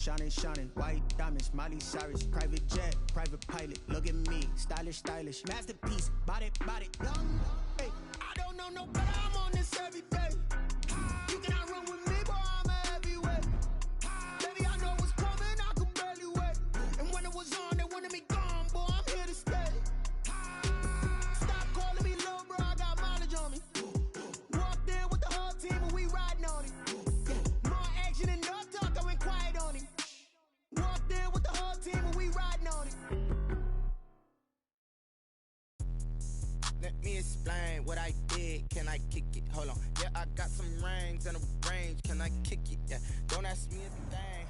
Shining, shining, white diamonds, Miley Cyrus, private jet, private pilot, look at me, stylish, stylish, masterpiece, body, young, hey, I don't know no better, I'm on this every day, you cannot run with me, boy, I'm a heavyweight, baby, I know what's coming, I could barely wait, and when it was on, they wanted me gone, boy, I'm here to stay, stop calling me little bro, I got mileage on me, walked in with the whole team and we riding on it, more action and no talk, I went quiet on it. Walked in with the whole team and we riding on it. Let me explain what I did. Can I kick it? Hold on. Yeah, I got some rings and a range. Can I kick it? Yeah. Don't ask me a thing.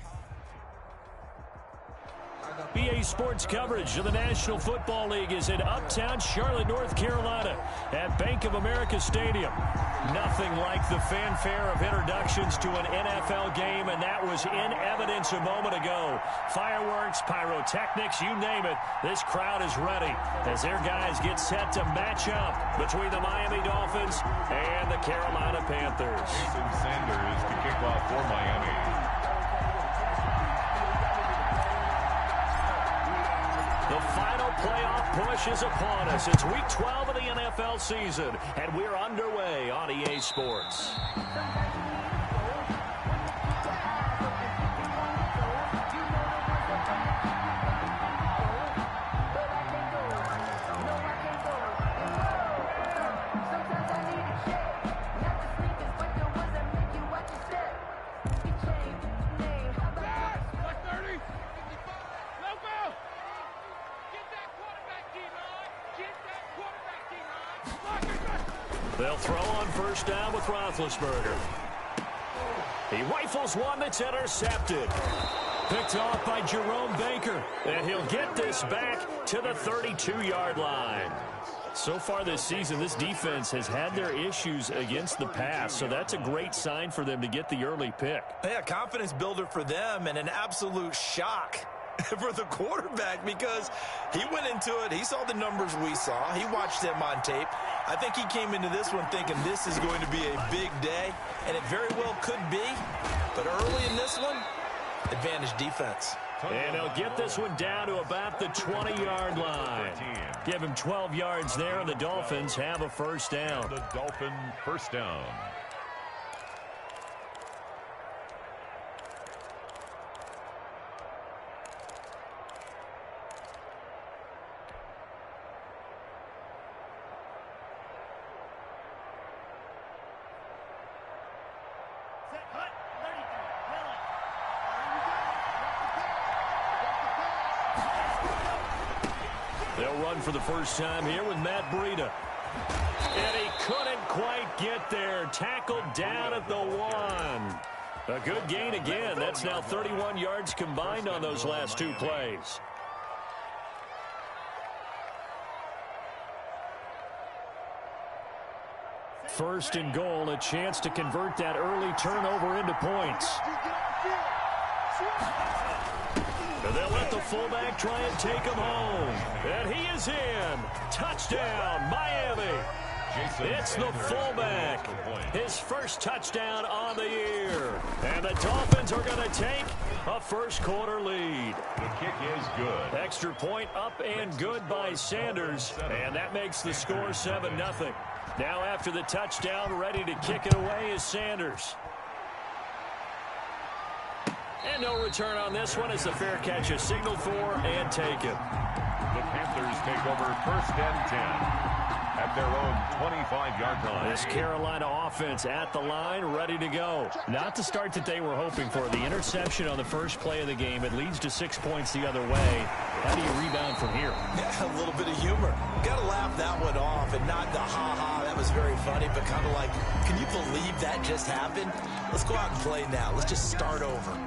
BA Sports coverage of the National Football League is in uptown Charlotte, North Carolina at Bank of America Stadium. Nothing like the fanfare of introductions to an NFL game, and that was in evidence a moment ago. Fireworks, pyrotechnics, you name it, this crowd is ready as their guys get set to match up between the Miami Dolphins and the Carolina Panthers. Jason Sanders to kick off for Miami. The final playoff push is upon us. It's week 12 of the NFL season, and we're underway on EA Sports. They'll throw on first down with Roethlisberger. He rifles one that's intercepted. Picked off by Jerome Baker. And he'll get this back to the 32-yard line. So far this season, this defense has had their issues against the pass, so that's a great sign for them to get the early pick. Yeah, confidence builder for them and an absolute shock for the quarterback because he went into it. He saw the numbers we saw. He watched them on tape. I think he came into this one thinking this is going to be a big day, and it very well could be. But early in this one, advantage defense. And he'll get this one down to about the 20-yard line. Give him 12 yards there, and the Dolphins have a first down. The Dolphin first down. They'll run for the first time here with Matt Breida. And he couldn't quite get there. Tackled down at the 1. A good gain again. That's now 31 yards combined on those last two plays. First and goal, a chance to convert that early turnover into points. They'll let the fullback try and take him home. And he is in. Touchdown, Miami. It's the fullback. His first touchdown on the year. And the Dolphins are going to take a first quarter lead. The kick is good. Extra point up and good by Sanders. And that makes the score 7-0. Now after the touchdown, ready to kick it away is Sanders. And no return on this one as the fair catch is signaled for and taken. The Panthers take over first and 10 at their own 25-yard line. This Carolina offense at the line, ready to go. Not the start that they were hoping for. The interception on the first play of the game, it leads to 6 points the other way. How do you rebound from here? Yeah, a little bit of humor. Got to laugh that one off and not the ha-ha. That was very funny, but kind of like, can you believe that just happened? Let's go out and play now. Let's just start over.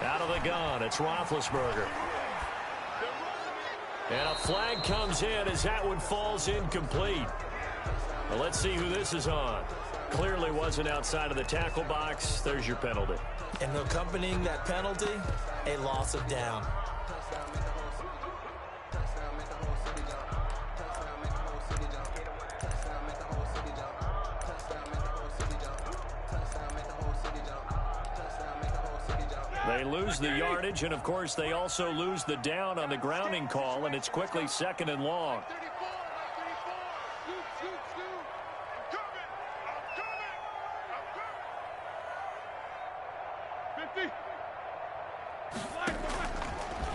Out of the gun, it's Roethlisberger. And a flag comes in as that one falls incomplete. Well, let's see who this is on. Clearly wasn't outside of the tackle box. There's your penalty. And accompanying that penalty, a loss of down. They lose the yardage, and, of course, they also lose the down on the grounding call, and it's quickly 2nd and long.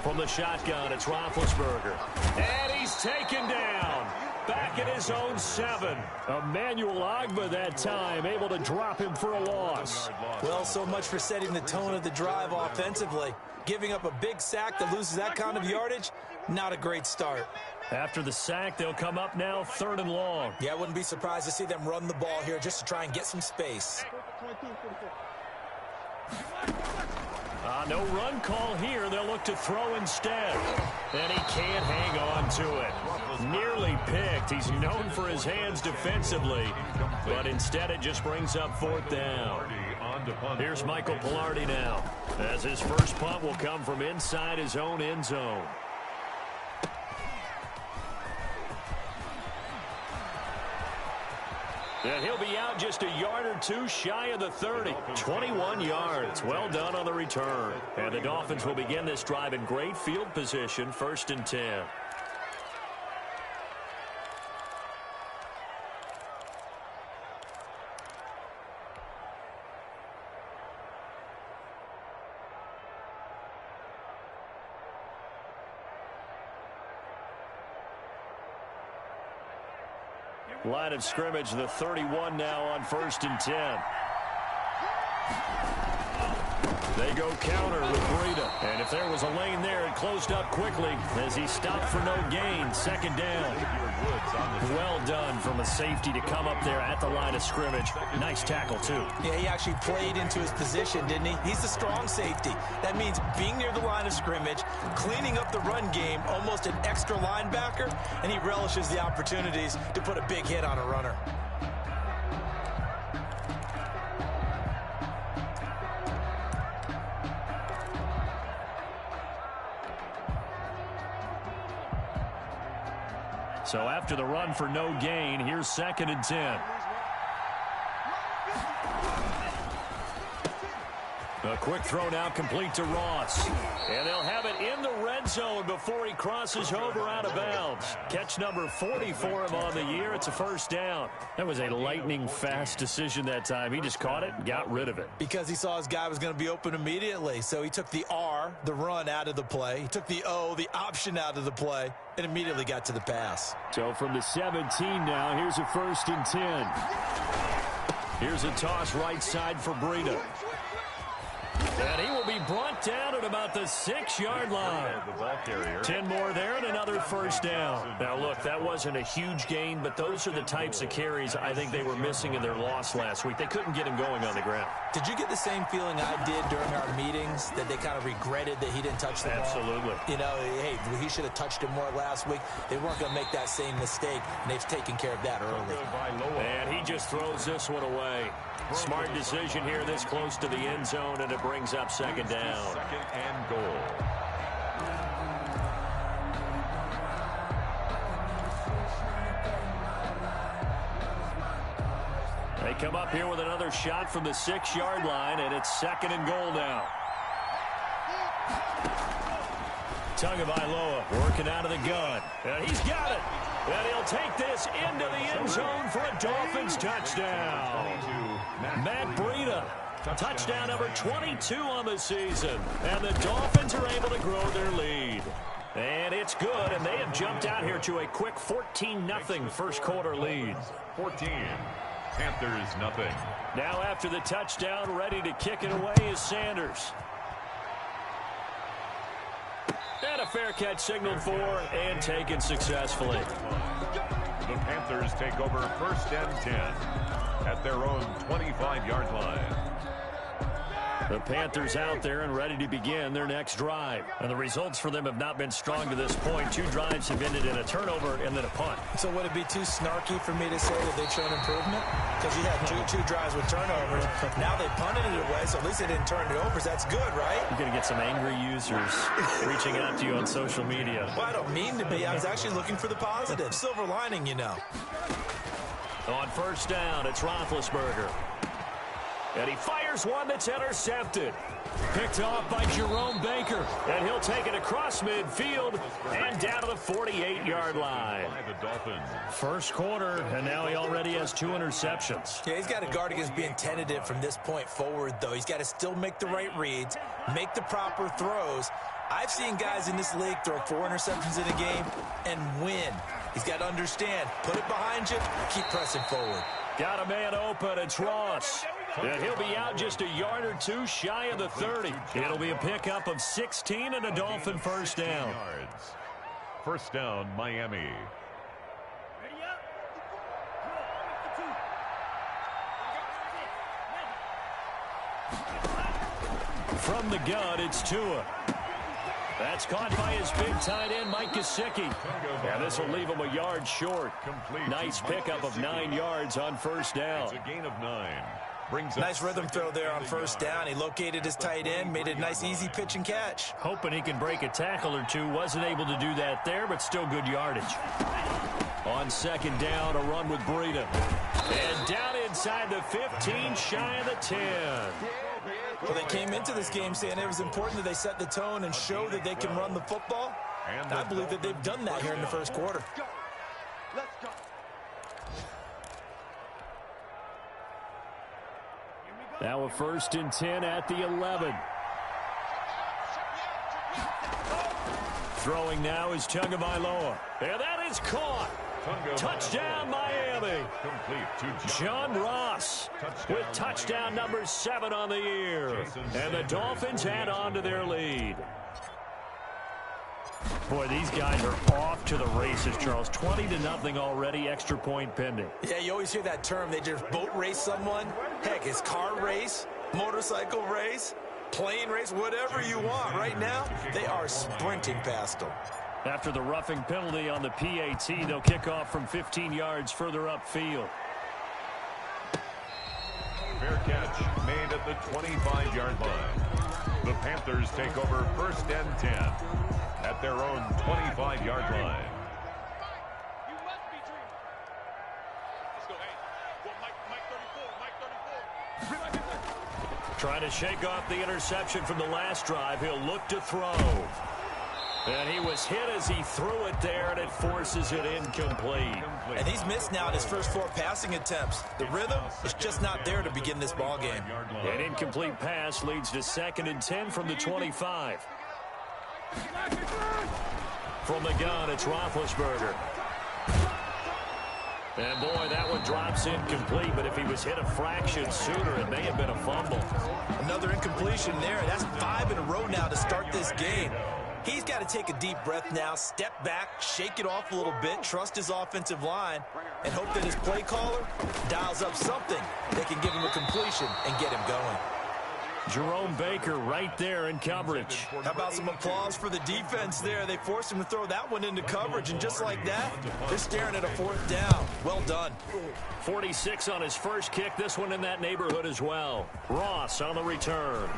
From the shotgun, it's Roethlisberger. And he's taken down. Back at his own 7. Emmanuel Ogbah that time, able to drop him for a loss. Well, so much for setting the tone of the drive offensively. Giving up a big sack that loses that kind of yardage, not a great start. After the sack, they'll come up now 3rd and long. Yeah, I wouldn't be surprised to see them run the ball here just to try and get some space. No run call here. They'll look to throw instead. And he can't hang on to it. Nearly picked. He's known for his hands defensively. But instead it just brings up 4th down. Here's Michael Pilardi now, as his first punt will come from inside his own end zone. And he'll be out just a yard or two shy of the 30. 21 yards. Well done on the return. And the Dolphins will begin this drive in great field position, 1st and 10. Line of scrimmage, the 31 now on 1st and 10. They go counter with Breida. And if there was a lane there, it closed up quickly as he stopped for no gain. 2nd down. Well done from a safety to come up there at the line of scrimmage. Nice tackle, too. Yeah, he actually played into his position, didn't he? He's a strong safety. That means being near the line of scrimmage, cleaning up the run game, almost an extra linebacker, and he relishes the opportunities to put a big hit on a runner. So after the run for no gain, here's 2nd and 10. A quick throw now complete to Ross. And they'll have it in the red zone before he crosses over out of bounds. Catch number 40 for him on the year. It's a 1st down. That was a lightning-fast decision that time. He just caught it and got rid of it. Because he saw his guy was going to be open immediately. So he took the R, the run, out of the play. He took the O, the option, out of the play, and immediately got to the pass. So from the 17 now, here's a 1st and 10. Here's a toss right side for Breida. And he will be brought down at about the 6-yard line. 10 more there and another 1st down. Now, look, that wasn't a huge gain, but those are the types of carries I think they were missing in their loss last week. They couldn't get him going on the ground. Did you get the same feeling I did during our meetings, that they kind of regretted that he didn't touch the ball? Absolutely. You know, hey, he should have touched it more last week. They weren't going to make that same mistake, and they've taken care of that early. And he just throws this one away. Smart decision here this close to the end zone, and it brings up 2nd down. 2nd and goal. They come up here with another shot from the 6-yard line, and it's 2nd and goal now. Tagovailoa working out of the gun. And he's got it. And he'll take this into the end zone for a Dolphins touchdown. Matt Breida, touchdown number 22 on the season. And the Dolphins are able to grow their lead. And it's good, and they have jumped out here to a quick 14-0 first quarter lead. 14, Panthers nothing. Now after the touchdown, ready to kick it away is Sanders. And a fair catch signaled for and taken successfully. The Panthers take over 1st and 10 at their own 25-yard line. The Panthers out there and ready to begin their next drive. And the results for them have not been strong to this point. 2 drives have ended in a turnover and then a punt. So would it be too snarky for me to say that they've shown improvement? Because you had two drives with turnovers. Now they punted it away, so at least they didn't turn it over. So that's good, right? You're going to get some angry users reaching out to you on social media. Well, I don't mean to be. I was actually looking for the positive. Silver lining, you know. On 1st down, it's Roethlisberger. And he fires one that's intercepted. Picked off by Jerome Baker. And he'll take it across midfield and down to the 48-yard line. The Dolphins. First quarter, and now he already has 2 interceptions. Yeah, he's got to guard against being tentative from this point forward, though. He's got to still make the right reads, make the proper throws. I've seen guys in this league throw 4 interceptions in a game and win. He's got to understand, put it behind you, keep pressing forward. Got a man open, it's Ross. And he'll be out just a yard or 2 shy of the 30. It'll be a pickup of 16 and a Dolphin first down. First down, Miami. From the gun, it's Tua. That's caught by his big tight end, Mike Gesicki. And this will leave him a yard short. Nice pickup of 9 yards on first down. It's a gain of 9. Nice rhythm throw there on first down. He located his tight end, made a nice easy pitch and catch. Hoping he can break a tackle or 2. Wasn't able to do that there, but still good yardage. On second down, a run with Breida. And down inside the 15, shy of the 10. Well, they came into this game saying it was important that they set the tone and show that they can run the football. And I believe that they've done that here in the first quarter. Let's go. Now a 1st and 10 at the 11. Throwing now is Tagovailoa. And that is caught. Touchdown, Miami. John Ross with touchdown number 7 on the year. And the Dolphins add on to their lead. Boy, these guys are off to the races, Charles. 20-0 already, extra point pending. Yeah, you always hear that term. They just boat race someone. Heck, it's car race, motorcycle race, plane race, whatever you want. Right now, they are sprinting past them. After the roughing penalty on the PAT, they'll kick off from 15 yards further upfield. Fair catch made at the 25-yard line. The Panthers take over 1st and 10 at their own 25-yard line. You must be dreaming. Let's go, hey. Well, Mike 34. Trying to shake off the interception from the last drive. He'll look to throw. And he was hit as he threw it there, and it forces it incomplete. And he's missed now in his first 4 passing attempts. The rhythm is just not there to begin this ball game. An incomplete pass leads to 2nd and 10 from the 25. From the gun, it's Roethlisberger. And boy, that one drops incomplete, but if he was hit a fraction sooner, it may have been a fumble. Another incompletion there. That's 5 in a row now to start this game. He's got to take a deep breath now, step back, shake it off a little bit, trust his offensive line, and hope that his play caller dials up something that can give him a completion and get him going. Jerome Baker right there in coverage. How about some applause for the defense there? They forced him to throw that one into coverage, and just like that, they're staring at a 4th down. Well done. 46 on his first kick, this one in that neighborhood as well. Ross on the return.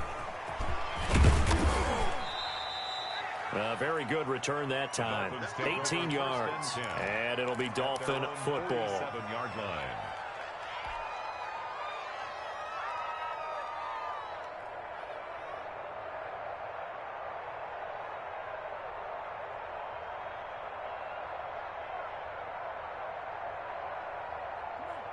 A very good return that time. 18 yards. And it'll be Dolphin football. 7-yard line.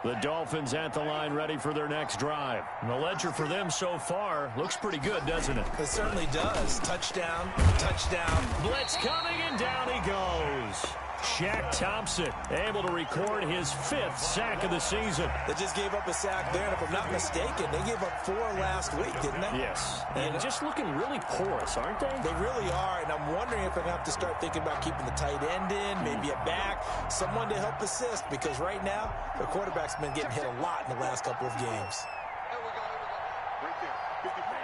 The Dolphins at the line ready for their next drive. And the ledger for them so far looks pretty good, doesn't it? It certainly does. Touchdown, touchdown. Blitz coming, and down he goes. Shaq Thompson able to record his 5th sack of the season. They just gave up a sack there, and if I'm not mistaken, they gave up 4 last week, didn't they? Yes. And just looking really porous, aren't they? They really are, and I'm wondering if I'm going to have to start thinking about keeping the tight end in, maybe a back, someone to help assist, because right now, the quarterback's been getting hit a lot in the last couple of games. Right there. 54.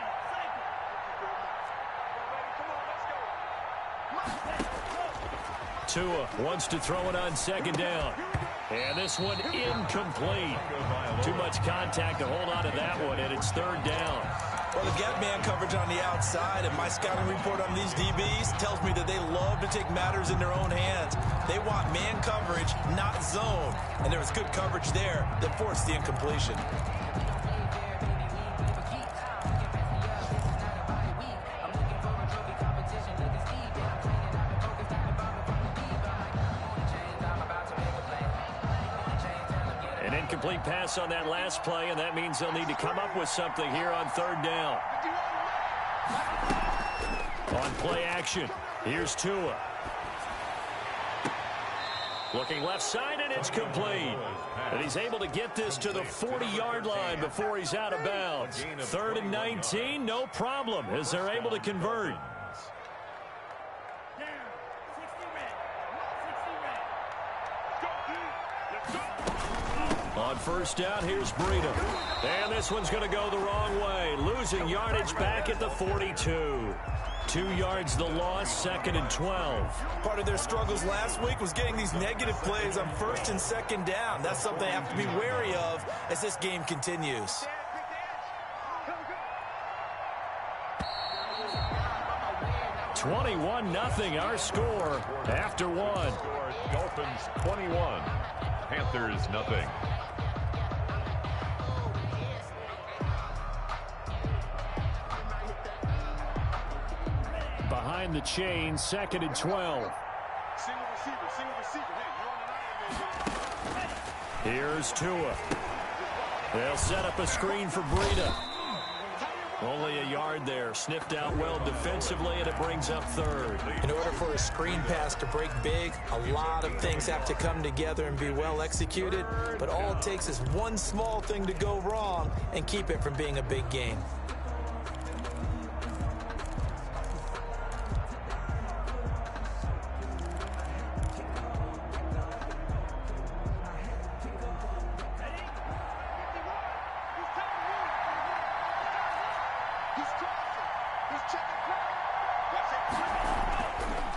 Tua wants to throw it on 2nd down. And this one incomplete. Too much contact to hold on to that one, and it's 3rd down. Well, they've got man coverage on the outside, and my scouting report on these DBs tells me that they love to take matters in their own hands. They want man coverage, not zone. And there was good coverage there that forced the incompletion. Incomplete pass on that last play, and that means they'll need to come up with something here on third down. On play action, here's Tua. Looking left side, and it's complete. And he's able to get this to the 40-yard line before he's out of bounds. 3rd and 19, no problem, as they're able to convert. On first down, here's Breida. And this one's going to go the wrong way. Losing yardage back at the 42. 2 yards the loss, 2nd and 12. Part of their struggles last week was getting these negative plays on 1st and 2nd down. That's something they have to be wary of as this game continues. (21-0) our score after one. Dolphins 21, Panthers nothing. Behind the chain, 2nd and 12. Here's Tua. They'll set up a screen for Breida. Only a yard there. Sniffed out well defensively, and it brings up 3rd. In order for a screen pass to break big, a lot of things have to come together and be well executed. But all it takes is one small thing to go wrong and keep it from being a big gain.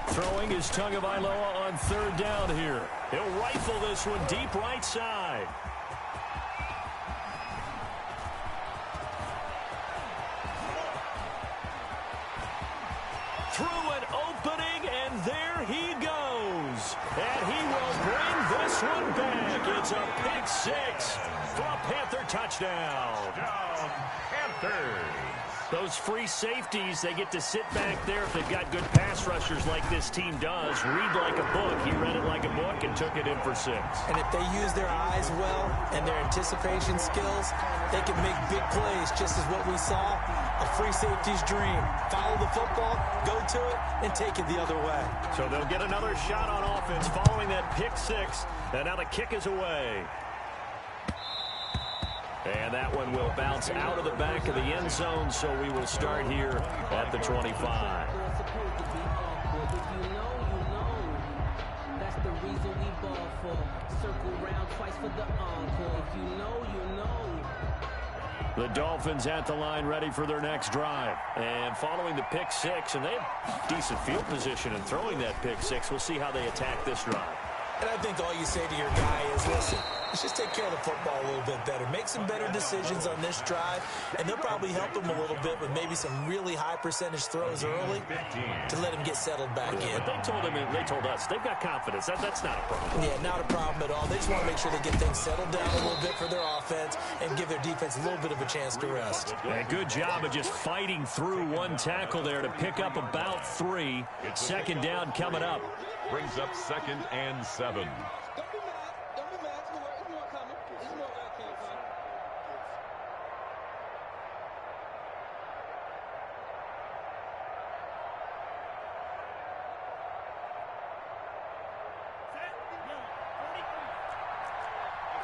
Throwing is Tagovailoa on 3rd down here. He'll rifle this one deep right side. Through an opening, and there he goes. And he will bring this one back. It's a pick 6 for a Panther touchdown. Panthers. Those free safeties, they get to sit back there if they've got good pass rushers like this team does. Read like a book. He read it like a book and took it in for 6. And if they use their eyes well and their anticipation skills, they can make big plays, just as what we saw. A free safety's dream. Follow the football, go to it, and take it the other way. So they'll get another shot on offense following that pick 6. And now the kick is away. And that one will bounce out of the back of the end zone, so we will start here at the 25. That's the reason we ball for. Circle round twice for the encore. If you know, you know. The Dolphins at the line ready for their next drive. And following the pick 6, and they have decent field position in throwing that pick 6. We'll see how they attack this drive. And I think all you say to your guy is, listen, let's just take care of the football a little bit better. Make some better decisions on this drive, and they'll probably help him a little bit with maybe some really high percentage throws early to let him get settled back in. But they told us, they've got confidence. That's not a problem. Yeah, not a problem at all. They just want to make sure they get things settled down a little bit for their offense and give their defense a little bit of a chance to rest. And good job of just fighting through one tackle there to pick up about 3. 2nd down coming up. Brings up 2nd and 7. Don't be mad. It's more coming. It's more that came from.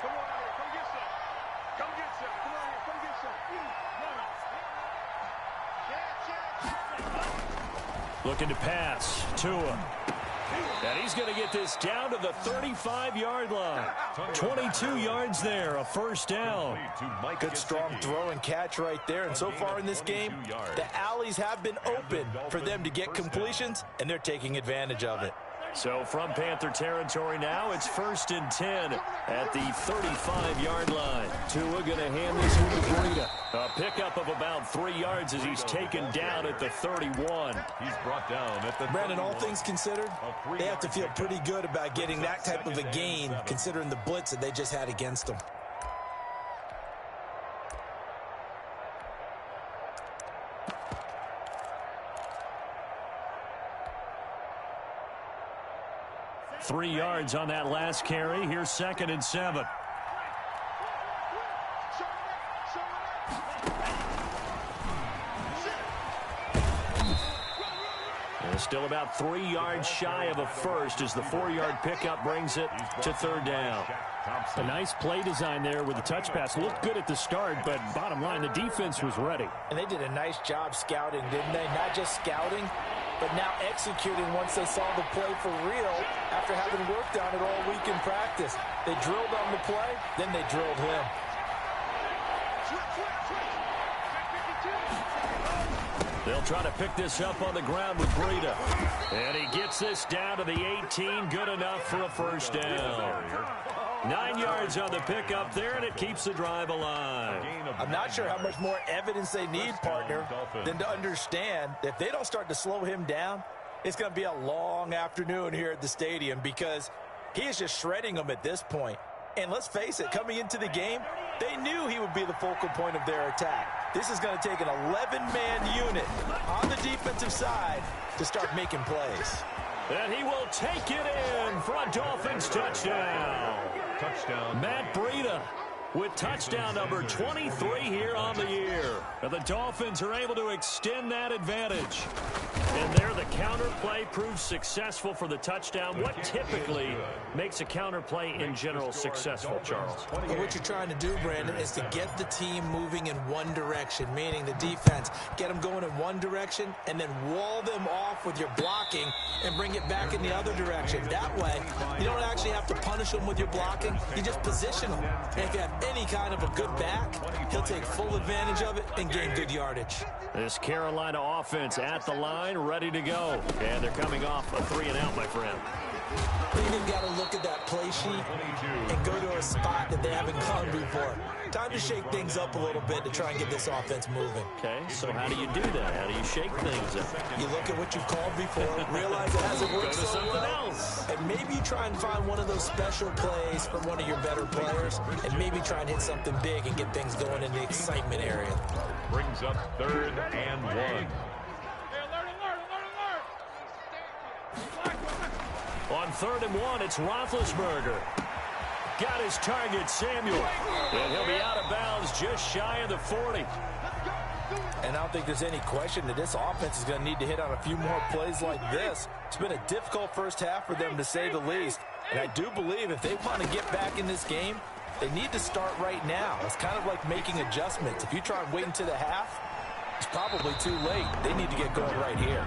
Come on out here. Come get some. Come get some. Come on here. Come get some. Looking to pass. Tua. And he's going to get this down to the 35-yard line. 22 yards there, a 1st down. Good strong throw and catch right there. And so far in this game, the alleys have been open for them to get completions, and they're taking advantage of it. So from Panther territory now, it's 1st and 10 at the 35-yard line. Tua going to hand this one to Breida. A pickup of about 3 yards as he's taken down at the 31. He's brought down at the Brandon, all things considered, they have to feel pretty good about getting that type of a gain, considering the blitz that they just had against them. Three yards on that last carry. Here's 2nd and 7. Still about 3 yards shy of a first as the 4-yard pickup brings it to third down. A nice play design there with the touch pass. Looked good at the start, but bottom line, the defense was ready. And they did a nice job scouting, didn't they? Not just scouting, but now executing once they saw the play for real after having worked on it all week in practice. They drilled on the play, then they drilled him. They'll try to pick this up on the ground with Breida. And he gets this down to the 18. Good enough for a first down. 9 yards on the pickup there, and it keeps the drive alive. I'm not sure how much more evidence they need, partner, than to understand that if they don't start to slow him down, it's going to be a long afternoon here at the stadium because he is just shredding them at this point. And let's face it, coming into the game, they knew he would be the focal point of their attack. This is going to take an 11-man unit on the defensive side to start making plays. And he will take it in for a Dolphins touchdown. Matt Breida with touchdown number 23 here on the year. And the Dolphins are able to extend that advantage. And there the counter play proves successful for the touchdown. What typically makes a counter play in general successful, Charles? Well, what you're trying to do, Brandon, is to get the team moving in one direction, meaning the defense. Get them going in one direction and then wall them off with your blocking and bring it back in the other direction. That way, you don't actually have to punish them with your blocking. You just position them. And if you have any kind of a good back, he'll take full advantage of it and gain good yardage. This Carolina offense at the line, ready to go. And they're coming off a 3-and-out, my friend. They've got to look at that play sheet and go to a spot that they haven't gone before. Time to shake things up a little bit to try and get this offense moving. Okay, so how do you do that? How do you shake things up? You look at what you've called before, realize it hasn't worked so well, and maybe you try and find one of those special plays from one of your better players, and maybe try and hit something big and get things going in the excitement area. Brings up 3rd and 1. On 3rd and 1, it's Roethlisberger. Got his target, Samuel. And he'll be out of bounds just shy of the 40. And I don't think there's any question that this offense is going to need to hit on a few more plays like this. It's been a difficult first half for them, to say the least. And I do believe if they want to get back in this game, they need to start right now. It's kind of like making adjustments. If you try and wait until the half, it's probably too late. They need to get going right here.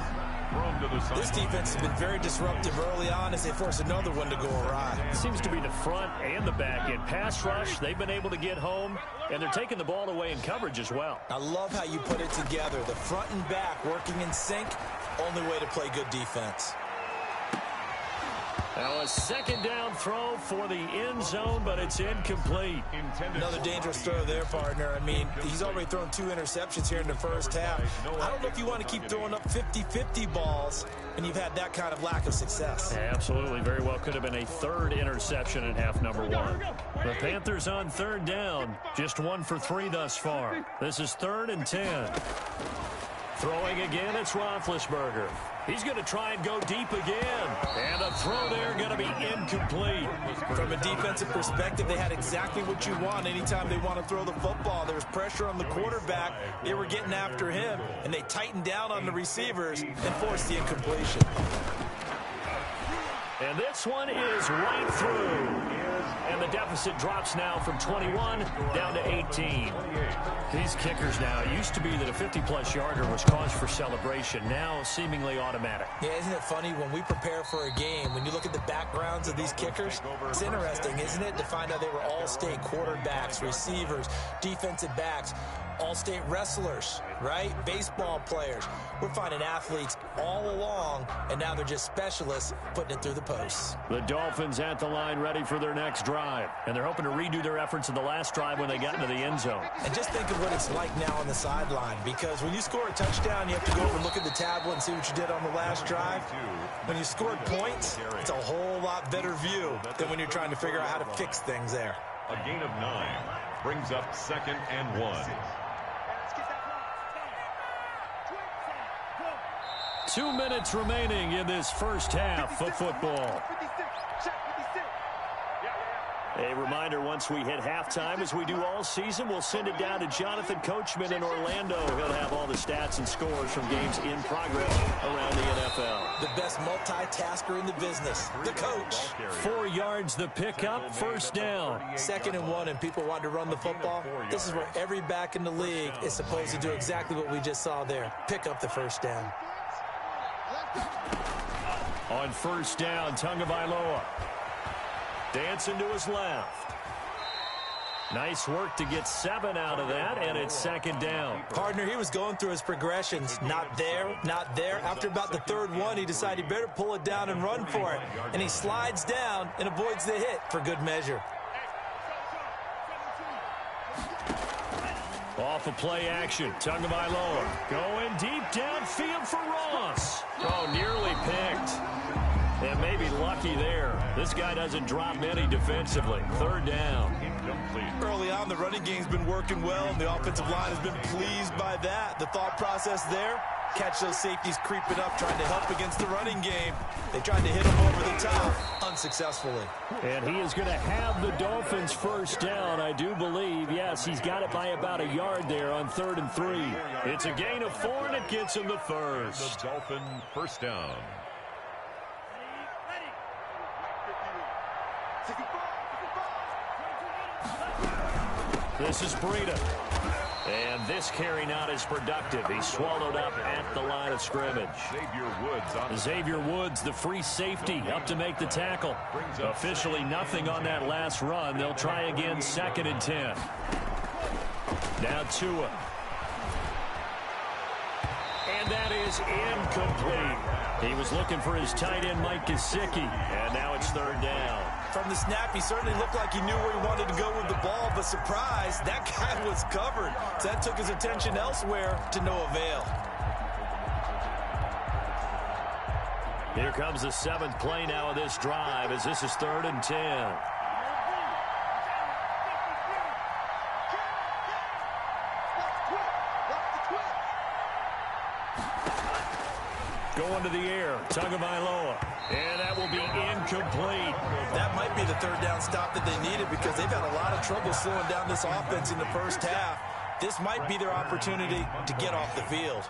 This defense has been very disruptive early on as they force another one to go awry. Seems to be the front and the back. In pass rush, they've been able to get home, and they're taking the ball away in coverage as well. I love how you put it together. The front and back working in sync, only way to play good defense. Now a 2nd down throw for the end zone, but it's incomplete. Another dangerous throw there, partner. I mean, he's already thrown 2 interceptions here in the first half. I don't know if you want to keep throwing up 50-50 balls, and you've had that kind of lack of success. Yeah, absolutely. Very well could have been a 3rd interception in half number 1. The Panthers on 3rd down, just 1 for 3 thus far. This is 3rd and 10. Throwing again, it's Roethlisberger. He's going to try and go deep again. And a throw there going to be incomplete. From a defensive perspective, they had exactly what you want anytime they want to throw the football. There was pressure on the quarterback. They were getting after him, and they tightened down on the receivers and forced the incompletion. And this one is right through. And the deficit drops now from 21 down to 18. These kickers now, it used to be that a 50-plus yarder was cause for celebration. Now seemingly automatic. Yeah, isn't it funny when we prepare for a game, when you look at the backgrounds of these kickers, it's interesting, isn't it, to find out they were all-state quarterbacks, receivers, defensive backs, all-state wrestlers, right? Baseball players. We're finding athletes all along, and now they're just specialists putting it through the posts. The Dolphins at the line ready for their next drive, and they're hoping to redo their efforts in the last drive when they got into the end zone. And just think of what it's like now on the sideline, because when you score a touchdown, you have to go over and look at the tablet and see what you did on the last drive. When you scored points, it's a whole lot better view than when you're trying to figure out how to fix things there. A gain of 9 brings up 2nd and 1. 2 minutes remaining in this first half of football. A reminder, once we hit halftime, as we do all season, we'll send it down to Jonathan Coachman in Orlando. He'll have all the stats and scores from games in progress around the NFL. The best multitasker in the business, the coach. 4 yards the pickup, first down. 2nd and 1, and people want to run the football. This is where every back in the league is supposed to do exactly what we just saw there. Pick up the first down. On first down, Tagovailoa. Dancing to his left. Nice work to get 7 out of that, and it's 2nd down. Partner, he was going through his progressions. Not there, not there. After about the 3rd one, he decided he better pull it down and run for it. And he slides down and avoids the hit for good measure. Off of play action, Tagovailoa going deep downfield for Ross. Oh, nearly picked. And maybe lucky there. This guy doesn't drop many defensively. 3rd down. Early on, the running game's been working well, and the offensive line has been pleased by that. The thought process there, catch those safeties creeping up, trying to help against the running game. They tried to hit him over the top, unsuccessfully. And he is going to have the Dolphins first down, I do believe. Yes, he's got it by about a yard there on 3rd and 3. It's a gain of 4, and it gets him the first. The Dolphin first down. This is Breida. And this carry not as productive. He's swallowed up at the line of scrimmage. Xavier Woods, the free safety, up to make the tackle. Officially nothing on that last run. They'll try again, 2nd and 10. Now Tua. And that is incomplete. He was looking for his tight end, Mike Gesicki. And now it's 3rd down. From the snap, he certainly looked like he knew where he wanted to go with the ball, but surprise, that guy was covered. So that took his attention elsewhere to no avail. Here comes the 7th play now of this drive, as this is 3rd and 10. Going to the air, Tagovailoa, and that will be incomplete. That might be the 3rd down stop that they needed, because they've had a lot of trouble slowing down this offense in the first half. This might be their opportunity to get off the field.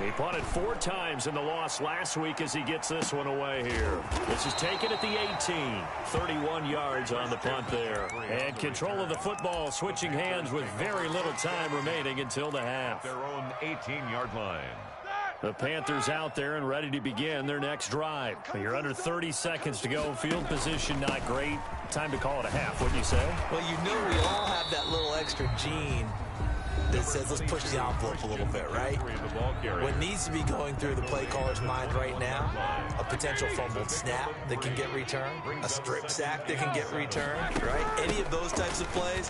He punted 4 times in the loss last week as he gets this one away here. This is taken at the 18. 31 yards on the punt there. And control of the football, switching hands with very little time remaining until the half. Their own 18-yard line. The Panthers out there and ready to begin their next drive. You're under 30 seconds to go. Field position not great. Time to call it a half, wouldn't you say? Well, you know we all have that little extra gene that says let's push the envelope a little bit, right? What needs to be going through the play caller's mind right now, a potential fumbled snap that can get returned, a strip sack that can get returned, right? Any of those types of plays,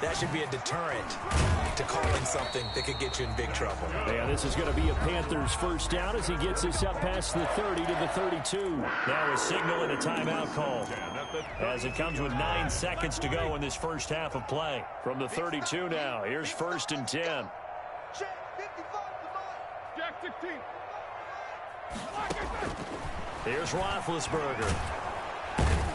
that should be a deterrent to calling something that could get you in big trouble. Yeah, this is going to be a Panthers first down as he gets this up past the 30 to the 32. Now a signal and a timeout call as it comes with 9 seconds to go in this first half of play. From the 32 now, here's 1st and 10. Here's Roethlisberger.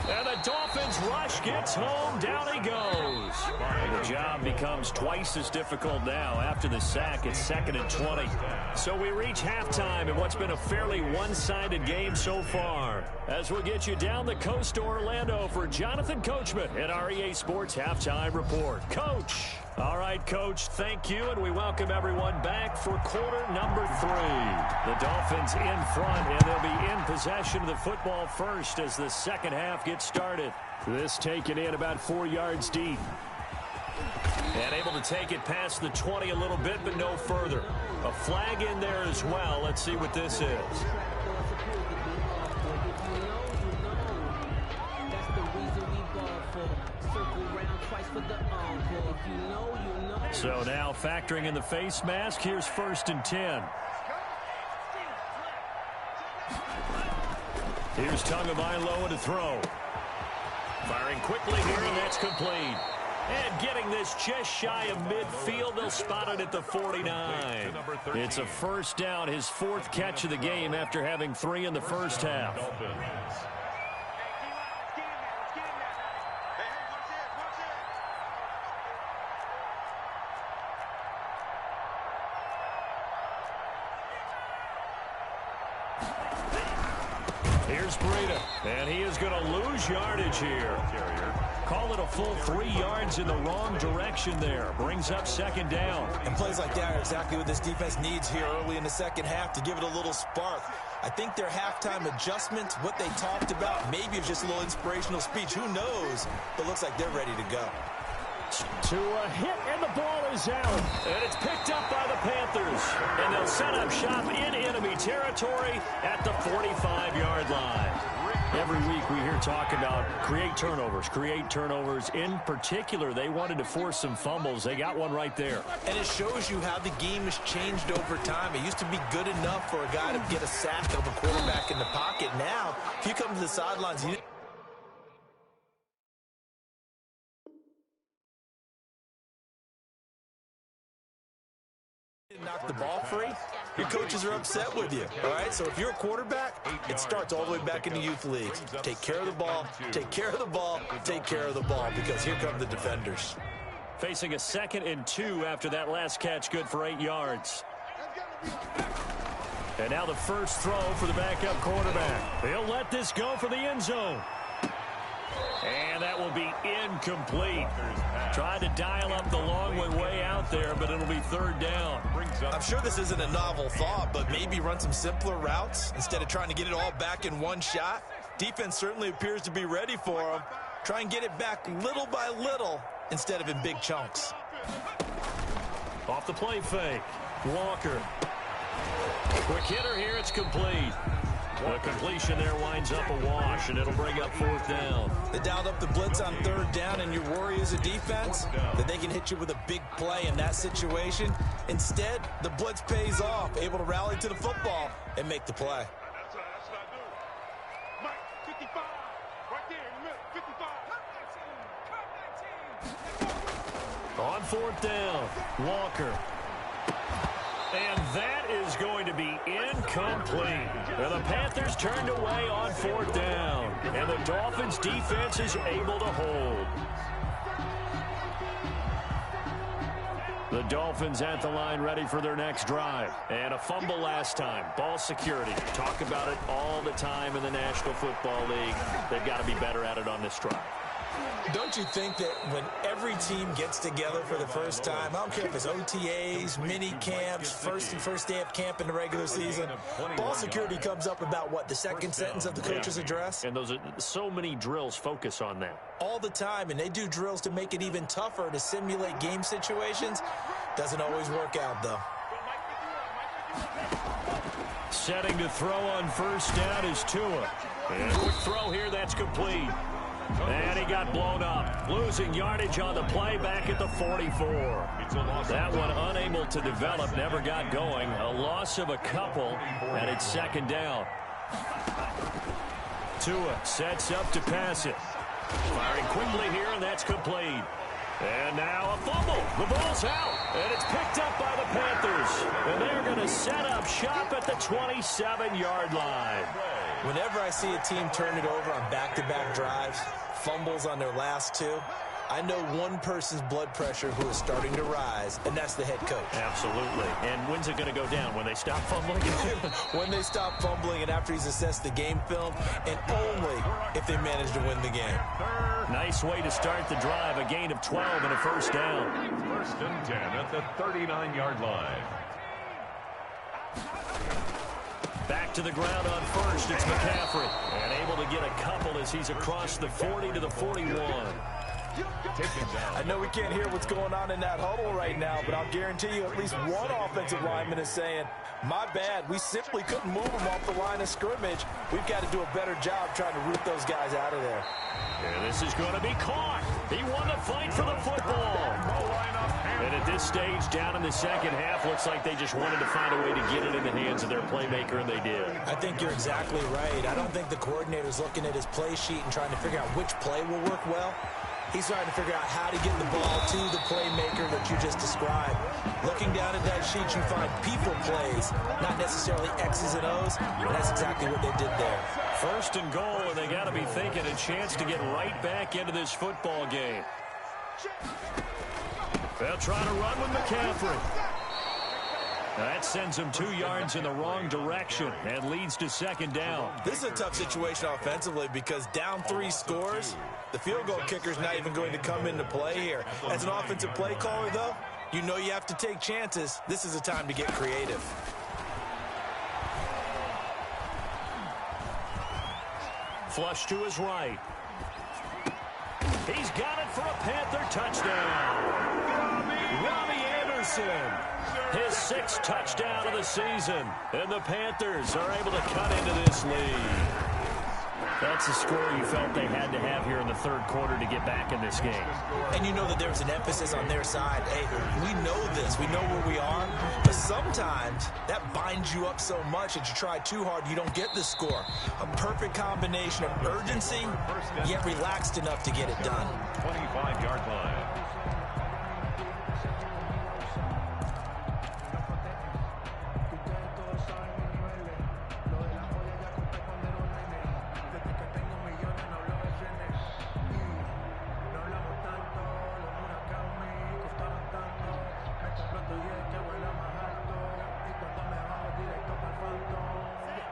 And the Dolphins rush gets home. Down he goes. And the job becomes twice as difficult now. After the sack, it's 2nd and 20. So we reach halftime in what's been a fairly one-sided game so far. As we'll get you down the coast to Orlando for Jonathan Coachman at our EA Sports Halftime Report. Coach. All right, Coach, thank you, and we welcome everyone back for quarter number 3. The Dolphins in front, and they'll be in possession of the football first as the second half gets started. This taken in about 4 yards deep. And able to take it past the 20 a little bit, but no further. A flag in there as well. Let's see what this is. So now factoring in the face mask, here's 1st and 10. Here's Tagovailoa to throw. Firing quickly here, and that's complete. And getting this just shy of midfield, they'll spot it at the 49. It's a first down, his 4th catch of the game after having 3 in the first half. Here's Breida, and he is going to lose yardage here. Call it a full 3 yards in the wrong direction there. Brings up second down. And plays like that are exactly what this defense needs here early in the second half to give it a little spark. I think their halftime adjustment, what they talked about, maybe it's just a little inspirational speech. Who knows? But looks like they're ready to go. To a hit, and the ball is out. And it's picked up by the Panthers. And they'll set up shop in enemy territory at the 45-yard line. Every week we hear talk about create turnovers. In particular, they wanted to force some fumbles. They got one right there. And it shows you how the game has changed over time. It used to be good enough for a guy to get a sack of a quarterback in the pocket. Now, if you come to the sidelines, you knock the ball free, your coaches are upset with you, all right? So if you're a quarterback, it starts all the way back in the youth leagues. Take care of the ball, take care of the ball, take care of the ball, because here come the defenders. Facing a 2nd and 2 after that last catch, good for 8 yards. And now the first throw for the backup quarterback. He'll let this go for the end zone. And that will be incomplete. Tried to dial up the long way out there, but it'll be 3rd down. I'm sure this isn't a novel thought, but maybe run some simpler routes instead of trying to get it all back in one shot. Defense certainly appears to be ready for them. Try and get it back little by little instead of in big chunks. Off the play fake. Walker. Quick hitter here. It's complete. The completion there winds up a wash, and it'll bring up 4th down. They dialed up the blitz on 3rd down, and your worry as a defense that they can hit you with a big play in that situation. Instead, the blitz pays off, able to rally to the football and make the play. That's what I do. Mike, 55, right there in the middle, 55. On 4th down, Walker. And that is going to be incomplete. And the Panthers turned away on 4th down. And the Dolphins defense is able to hold. The Dolphins at the line ready for their next drive. And a fumble last time. Ball security. Talk about it all the time in the National Football League. They've got to be better at it on this drive. Don't you think that when every team gets together for the first time, I don't care if it's OTAs, mini camps, first day of camp in the regular season, ball security comes up about what, the second sentence of the coach's address? And those are so many drills focus on that. All the time, and they do drills to make it even tougher to simulate game situations. Doesn't always work out, though. Setting to throw on 1st down is Tua. And quick throw here, that's complete. And he got blown up. Losing yardage on the play back at the 44. That one unable to develop, never got going. A loss of a couple, and it's 2nd down. Tua sets up to pass it. Firing quickly here, and that's complete. And now a fumble. The ball's out, and it's picked up by the Panthers. And they're going to set up shop at the 27-yard line. Whenever I see a team turn it over on back-to-back drives, fumbles on their last 2, I know one person's blood pressure who is starting to rise, and that's the head coach. Absolutely. And when's it going to go down? When they stop fumbling? When they stop fumbling and after he's assessed the game film, and only if they manage to win the game. Nice way to start the drive. A gain of 12 and a 1st down. 1st and 10 at the 39-yard line. Back to the ground on 1st. It's McCaffrey. And able to get a couple as he's across the 40 to the 41. I know we can't hear what's going on in that huddle right now, but I'll guarantee you at least one offensive lineman is saying, my bad, we simply couldn't move them off the line of scrimmage. We've got to do a better job trying to root those guys out of there. And this is going to be caught. He won the fight for the football. And at this stage, down in the second half, looks like they just wanted to find a way to get it in the hands of their playmaker, and they did. I think you're exactly right. I don't think the coordinator's looking at his play sheet and trying to figure out which play will work well. He's trying to figure out how to get the ball to the playmaker that you just described. Looking down at that sheet, you find people plays, not necessarily X's and O's, and that's exactly what they did there. 1st and goal, and they got to be thinking a chance to get right back into this football game. They'll try to run with McCaffrey. That sends him 2 yards in the wrong direction and leads to second down. This is a tough situation offensively because down 3 scores, the field goal kicker's not even going to come into play here. As an offensive play caller, though, you know you have to take chances. This is a time to get creative. Flush to his right. He's got it for a Panther touchdown. Robbie Anderson, his 6th touchdown of the season. And the Panthers are able to cut into this lead. That's a score you felt they had to have here in the 3rd quarter to get back in this game. And you know that there was an emphasis on their side. Hey, we know this. We know where we are. But sometimes that binds you up so much that you try too hard, you don't get the score. A perfect combination of urgency, yet relaxed enough to get it done. 25-yard line.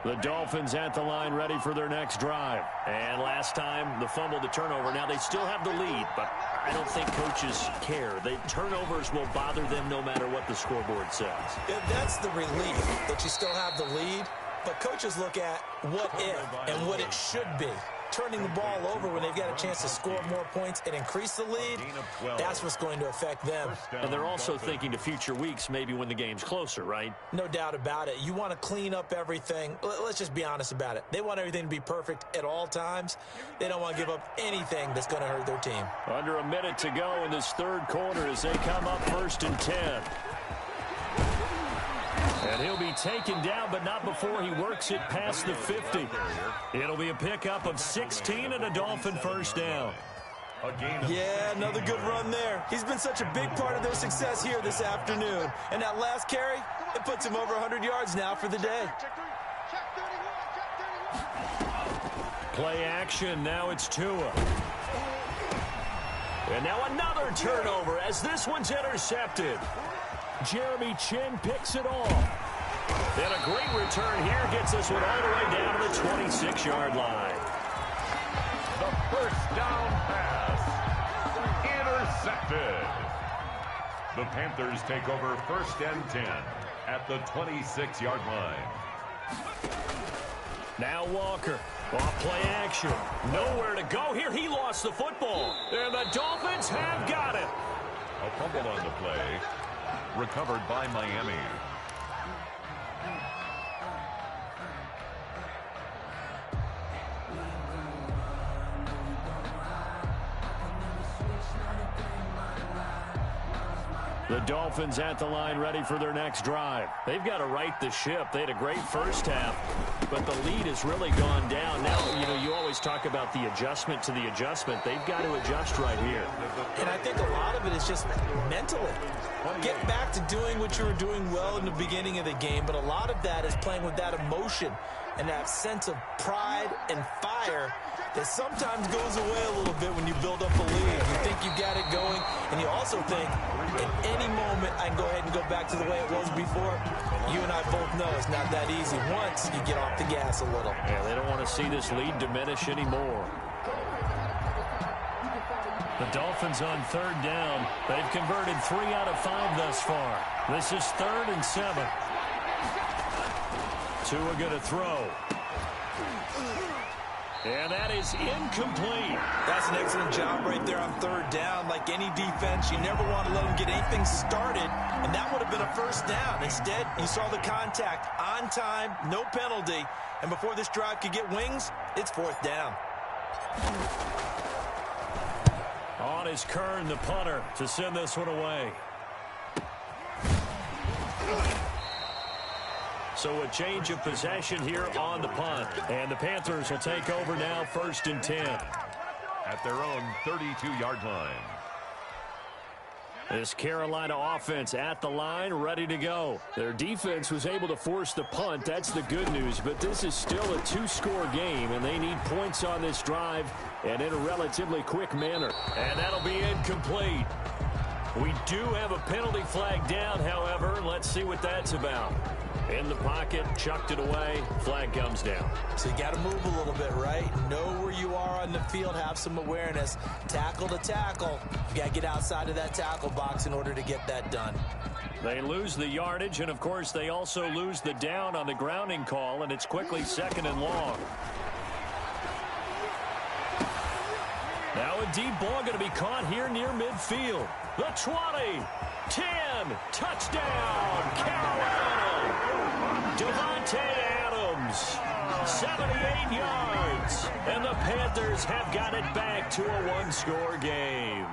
The Dolphins at the line ready for their next drive. And last time, the fumble, the turnover. Now they still have the lead, but I don't think coaches care. The turnovers will bother them no matter what the scoreboard says. Yeah, that's the relief that you still have the lead, but coaches look at what if and what it should be. Turning the ball over when they've got a chance to score more points and increase the lead, that's what's going to affect them. And they're also thinking to future weeks, maybe when the game's closer, right? No doubt about it. You want to clean up everything. Let's just be honest about it. They want everything to be perfect at all times. They don't want to give up anything that's going to hurt their team. Under a minute to go in this 3rd quarter as they come up 1st and 10. And he'll be taken down, but not before he works it past the 50. It'll be a pickup of 16 and a Dolphin first down. Yeah, another good run there. He's been such a big part of their success here this afternoon. And that last carry, it puts him over 100 yards now for the day. Play action, now it's Tua. And now another turnover as this one's intercepted. Jeremy Chin picks it off. And a great return here gets this one all the way down to the 26-yard line. The first down pass. Intercepted. The Panthers take over 1st and 10 at the 26-yard line. Now Walker. Off play action. Nowhere to go here. He lost the football. And the Dolphins have got it. A fumble on the play. Recovered by Miami. The Dolphins at the line ready for their next drive. They've got to right the ship. They had a great first half, but the lead has really gone down. Now, you always talk about the adjustment to the adjustment. They've got to adjust right here. And I think a lot of it is just mentally. Get back to doing what you were doing well in the beginning of the game, but a lot of that is playing with that emotion and that sense of pride and fire that sometimes goes away a little bit when you build up a lead. You think you got it going, and you also think at any moment I can go ahead and go back to the way it was before. You and I both know it's not that easy once you get off the gas a little. Yeah, they don't want to see this lead diminish anymore. The Dolphins on 3rd down. They've converted 3 out of 5 thus far. This is 3rd and 7. Tua going to throw. And that is incomplete. That's an excellent job right there on 3rd down. Like any defense, you never want to let them get anything started, and that would have been a first down. Instead, you saw the contact on time, no penalty, and before this drive could get wings, it's 4th down. On is Kern, the punter, to send this one away. So a change of possession here on the punt. And the Panthers will take over now 1st and 10. At their own 32-yard line. This Carolina offense at the line, ready to go. Their defense was able to force the punt. That's the good news. But this is still a 2-score game, and they need points on this drive and in a relatively quick manner. And that'll be incomplete. We do have a penalty flag down, however. Let's see what that's about. In the pocket, chucked it away, flag comes down. So you got to move a little bit, right? Know where you are on the field, have some awareness. Tackle to tackle. You got to get outside of that tackle box in order to get that done. They lose the yardage, and of course they also lose the down on the grounding call, and it's quickly 2nd and long. Now a deep ball going to be caught here near midfield. The 20, 10, touchdown, Carolina. Devontae Adams, 78 yards, and the Panthers have got it back to a one-score game.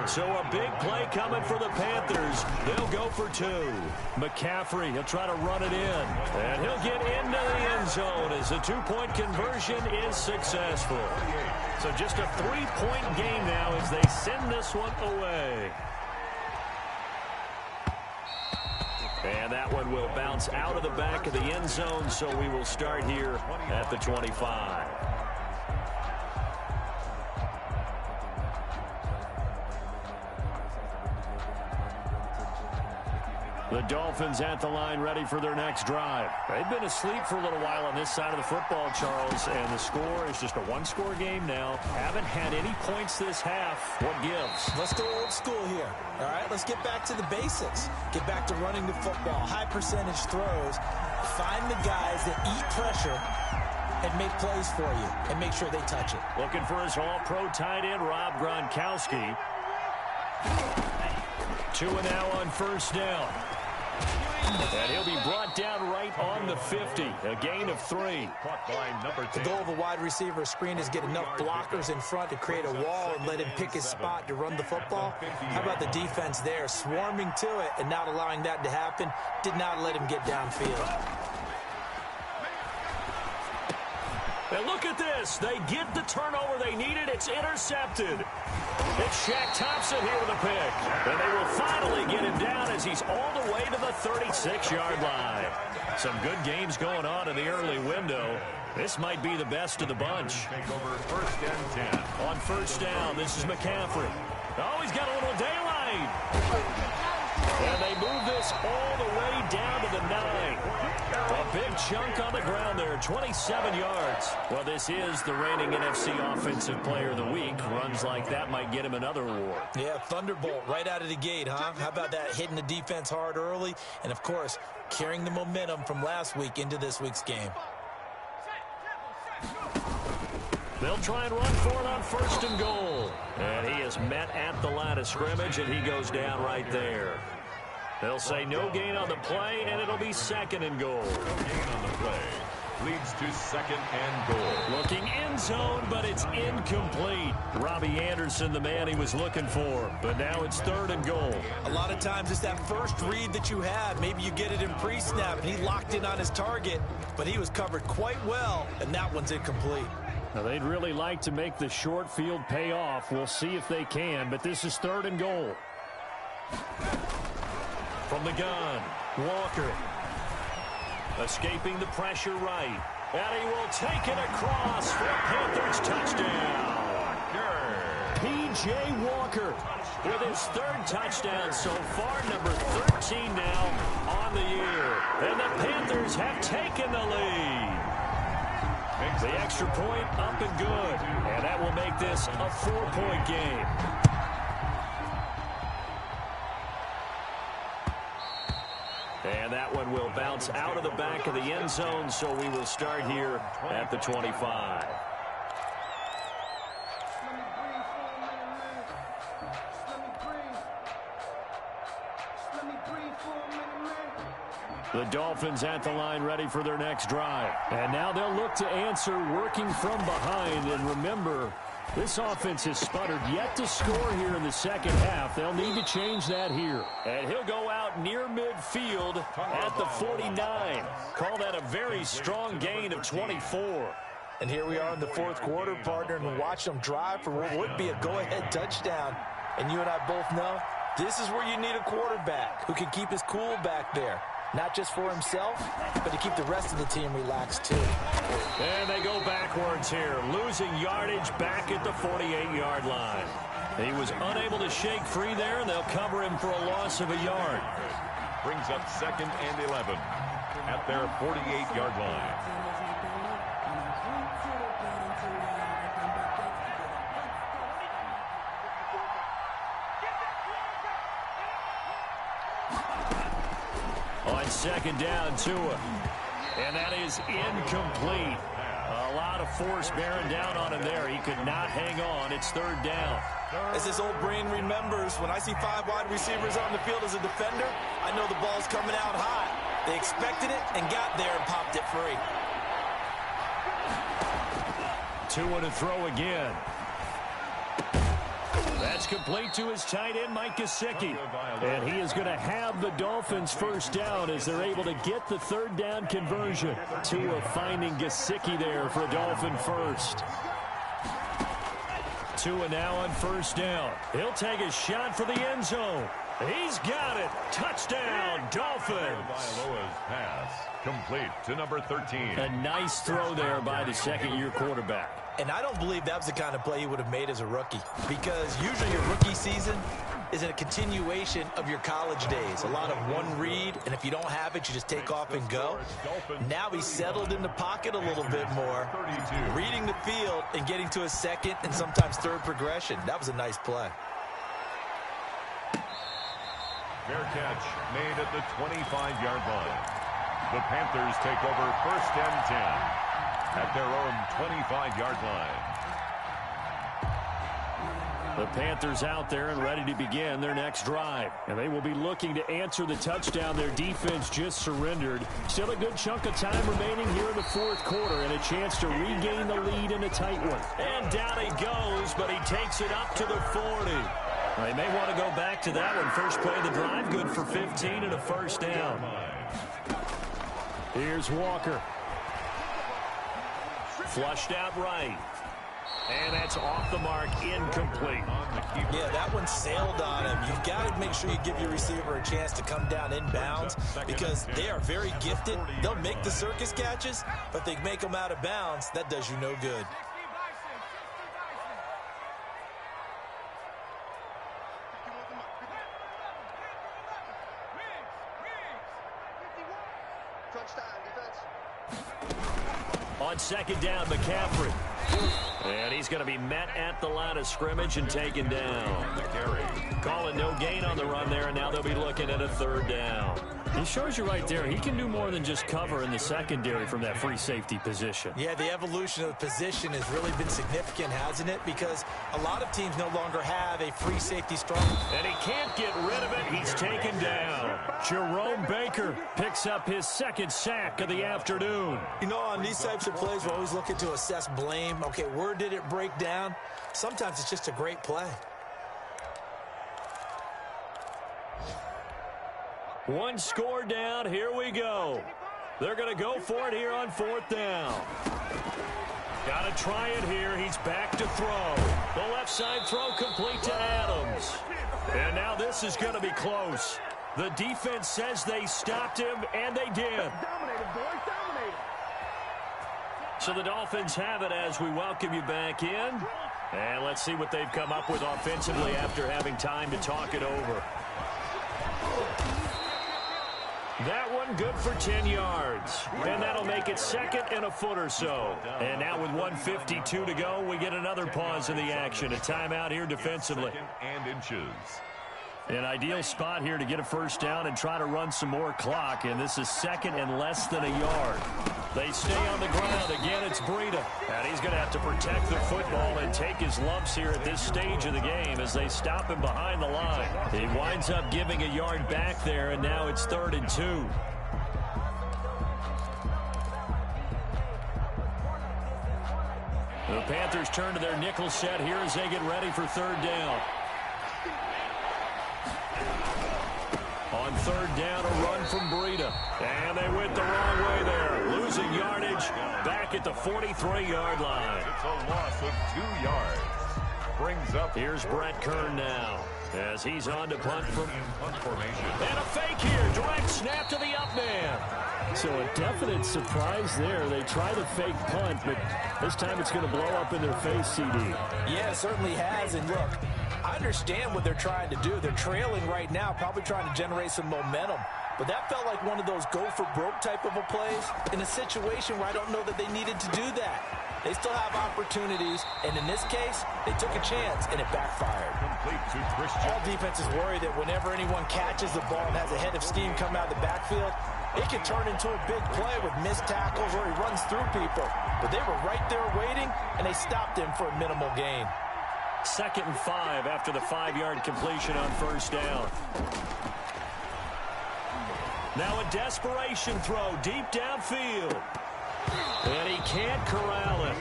So a big play coming for the Panthers. They'll go for 2. McCaffrey, he'll try to run it in, and he'll get into the end zone as the 2-point conversion is successful. So just a 3-point game now as they send this one away. And that one will bounce out of the back of the end zone, so we will start here at the 25. The Dolphins at the line, ready for their next drive. They've been asleep for a little while on this side of the football, Charles, and the score is just a one-score game now. Haven't had any points this half. What gives? Let's go old school here. All right, let's get back to the basics. Get back to running the football, high percentage throws. Find the guys that eat pressure and make plays for you and make sure they touch it. Looking for his all-pro tight end, Rob Gronkowski. 2 and now on first down. And he'll be brought down right on the 50. A gain of 3. The goal of a wide receiver screen is get enough blockers in front to create a wall and let him pick his spot to run the football. How about the defense there, swarming to it and not allowing that to happen? Did not let him get downfield. And look at this. They get the turnover they needed. It's intercepted. It's Shaq Thompson here with a pick. And they will finally get him down as he's all the way to the 36-yard line. Some good games going on in the early window. This might be the best of the bunch. Take over 1st and 10. On first down, this is McCaffrey. Oh, he's got a little daylight. And they move this all the way down to the 9. A big chunk on the ground there, 27 yards. Well, this is the reigning NFC Offensive Player of the Week. Runs like that might get him another award. Yeah, thunderbolt right out of the gate, huh? How about that, hitting the defense hard early? And, of course, carrying the momentum from last week into this week's game. They'll try and run for it on 1st and goal. And he is met at the line of scrimmage, and he goes down right there. They'll say no gain on the play, and it'll be 2nd and goal. No gain on the play. Leads to 2nd and goal. Looking end zone, but it's incomplete. Robbie Anderson, the man he was looking for. But now it's 3rd and goal. A lot of times it's that first read that you had. Maybe you get it in pre-snap, and he locked in on his target, but he was covered quite well, and that one's incomplete. Now, they'd really like to make the short field pay off. We'll see if they can, but this is 3rd and goal. From the gun, Walker. Escaping the pressure right. And he will take it across for a Panthers touchdown. P.J. Walker with his 3rd touchdown so far, number 13 now on the year. And the Panthers have taken the lead. The extra point up and good. And that will make this a 4-point game. And that one will bounce out of the back of the end zone, so we will start here at the 25. The Dolphins at the line, ready for their next drive. And now they'll look to answer working from behind. And remember, this offense has sputtered yet to score here in the second half. They'll need to change that here. And he'll go out near midfield at the 49. Call that a very strong gain of 24. And here we are in the 4th quarter, partner, and watch them drive for what would be a go-ahead touchdown. And you and I both know this is where you need a quarterback who can keep his cool back there. Not just for himself, but to keep the rest of the team relaxed, too. And they go backwards here, losing yardage back at the 48-yard line. He was unable to shake free there, and they'll cover him for a loss of a yard. Brings up 2nd and 11 at their 48-yard line. On 2nd down, Tua. And that is incomplete. A lot of force bearing down on him there. He could not hang on. It's 3rd down. As his old brain remembers, when I see 5 wide receivers on the field as a defender, I know the ball's coming out hot. They expected it and got there and popped it free. Tua to throw again. That's complete to his tight end, Mike Gesicki. And he is going to have the Dolphins first down as they're able to get the 3rd down conversion. Tua finding Gesicki there for a Dolphin first. Tua now on 1st down. He'll take a shot for the end zone. He's got it. Touchdown, Dolphins. Vailoa's pass complete to number 13. A nice throw there by the second-year quarterback. And I don't believe that was the kind of play he would have made as a rookie, because usually your rookie season is a continuation of your college days. A lot of one read, and if you don't have it, you just take off and go. Now he's settled in the pocket a little bit more, reading the field and getting to a 2nd and sometimes 3rd progression. That was a nice play. Fair catch made at the 25-yard line. The Panthers take over 1st and 10 at their own 25-yard line. The Panthers out there and ready to begin their next drive. And they will be looking to answer the touchdown their defense just surrendered. Still a good chunk of time remaining here in the 4th quarter and a chance to regain the lead in a tight one. And down he goes, but he takes it up to the 40. They may want to go back to that one. First play of the drive, good for 15 and a 1st down. Here's Walker. Flushed out right. And that's off the mark, incomplete. Yeah, that one sailed on him. You've got to make sure you give your receiver a chance to come down inbounds because they are very gifted. They'll make the circus catches, but they make them out of bounds. That does you no good. On 2nd down, McCaffrey. And he's going to be met at the line of scrimmage and taken down. Calling no gain on the run there, and now they'll be looking at a 3rd down. He shows you right there, he can do more than just cover in the secondary from that free safety position. Yeah, the evolution of the position has really been significant, hasn't it? Because a lot of teams no longer have a free safety strong. And he can't get rid of it. He's taken down. Jerome Baker picks up his 2nd sack of the afternoon. You know, on these types of plays, we're always looking to assess blame. Okay, where did it break down? Sometimes it's just a great play. One score down. Here we go. They're going to go for it here on 4th down. Got to try it here. He's back to throw. The left side throw complete to Adams. And now this is going to be close. The defense says they stopped him, and they did. So the Dolphins have it as we welcome you back in. And let's see what they've come up with offensively after having time to talk it over. That one good for 10 yards. And that'll make it 2nd and a foot or so. And now with 1:52 to go, we get another pause in the action. A timeout here defensively. 2nd and inches. An ideal spot here to get a 1st down and try to run some more clock. And this is 2nd and less than a yard. They stay on the ground. Again, it's Breida. And he's going to have to protect the football and take his lumps here at this stage of the game as they stop him behind the line. He winds up giving a yard back there, and now it's 3rd and 2. The Panthers turn to their nickel set here as they get ready for 3rd down. On 3rd down, a run from Breida. And they went the wrong way there. Losing yardage back at the 43-yard line. It's a loss of 2 yards. Brings up. Here's Brett Kern now. as he's on to punt from punt formation. And a fake here. Direct snap to the up man. So a definite surprise there. They try the fake punt, but this time it's going to blow up in their face, CD. Yeah, it certainly has. And look, I understand what they're trying to do. They're trailing right now, probably trying to generate some momentum. But that felt like one of those go-for-broke type of a plays in a situation where I don't know that they needed to do that. They still have opportunities, and in this case, they took a chance, and it backfired. Complete to Christian. All defenses worry that whenever anyone catches the ball and has a head of steam come out of the backfield, it can turn into a big play with missed tackles or he runs through people. But they were right there waiting, and they stopped him for a minimal gain. 2nd and 5 after the 5-yard completion on first down. Now a desperation throw deep downfield. And he can't corral it.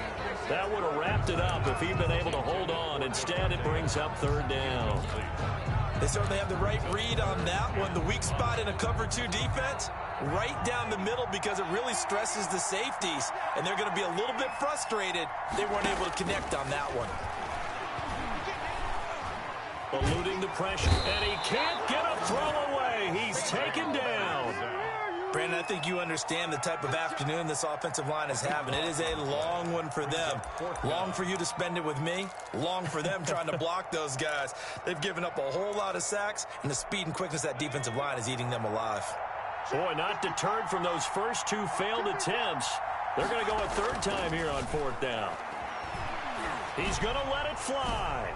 That would have wrapped it up if he'd been able to hold on. Instead, it brings up 3rd down. They certainly have the right read on that one. The weak spot in a cover 2 defense, right down the middle because it really stresses the safeties. And they're going to be a little bit frustrated they weren't able to connect on that one. Eluding the pressure. And he can't get a throw away. He's taken down. Brandon, I think you understand the type of afternoon this offensive line is having. It is a long one for them. Long for you to spend it with me. Long for them trying to block those guys. They've given up a whole lot of sacks, and the speed and quickness of that defensive line is eating them alive. Boy, not deterred from those first 2 failed attempts. They're going to go a 3rd time here on 4th down. He's going to let it fly.